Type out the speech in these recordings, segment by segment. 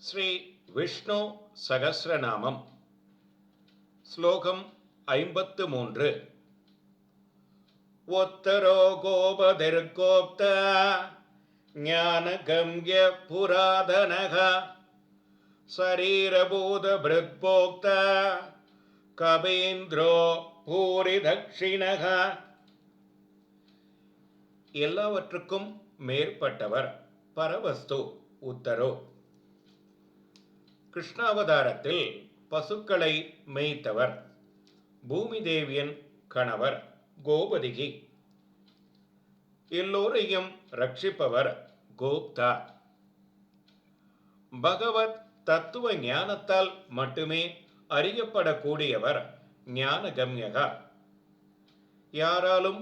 ஸ்ரீ விஷ்ணு சகஸ்ரநாமம் ஸ்லோகம் 53. ஒத்தரோ கோபதிர்கோப்த ஞானகம்ய புராதனக சரீரபூத பிருத்போக்த கபேந்திரோ பூரி தட்சிணக. எல்லாவற்றுக்கும் மேற்பட்டவர் பரவஸ்து உத்தரோ. கிருஷ்ணாவதாரத்தில் பசுக்களை மேய்த்தவர், பூமி தேவியன் கணவர் கோபதிகி. எல்லோரையும் ரட்சிப்பவர் கோப்தா. பகவத் தத்துவ ஞானத்தால் மட்டுமே அறியப்படக்கூடியவர் ஞானகம்யகா. யாராலும்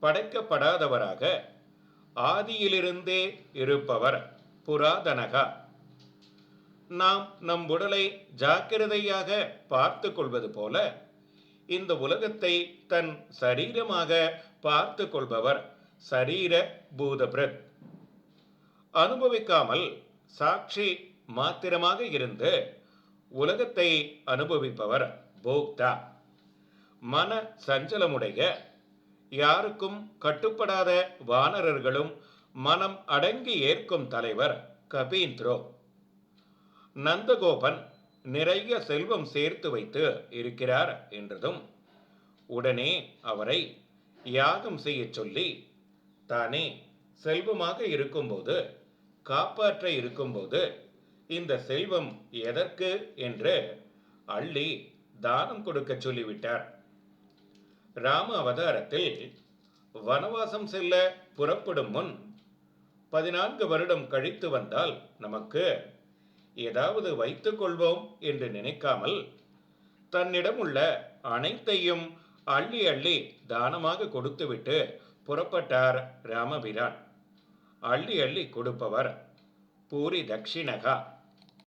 படைக்கப்படாதவராக ஆதியிலிருந்தே இருப்பவர் புராதனகா. நாம் நம் உடலை ஜாக்கிரதையாக பார்த்து கொள்வது போல இந்த உலகத்தை தன் சரீரமாக பார்த்து கொள்பவர் சரீர பூதபிரத். அனுபவிக்காமல் சாட்சி மாத்திரமாக இருந்து உலகத்தை அனுபவிப்பவர் போக்தா. மன சஞ்சலமுடைய யாருக்கும் கட்டுப்படாத வானரர்களும் மனம் அடங்கி ஏற்கும் தலைவர் கபீந்திரோ. நந்தகோபன் நிறைய செல்வம் சேர்த்து வைத்து இருக்கிறார் என்றதும் உடனே அவரை யாகம் செய்ய சொல்லி, தானே செல்வமாக இருக்கும்போது காப்பாற்ற இருக்கும்போது இந்த செல்வம் எதற்கு என்று அள்ளி தானம் கொடுக்க சொல்லிவிட்டார். ராம அவதாரத்தில் வனவாசம் செல்ல புறப்படும் முன் 14 வருடம் கழித்து வந்தால் நமக்கு ஏதாவது வைத்துக் கொள்வோம் என்று நினைக்காமல் தன்னிடம் உள்ள அனைத்தையும் அள்ளி அள்ளி தானமாக கொடுத்துவிட்டு புறப்பட்டார் ராமபிரான். அள்ளி அள்ளி கொடுப்பவர் பூரி தட்சிணகா.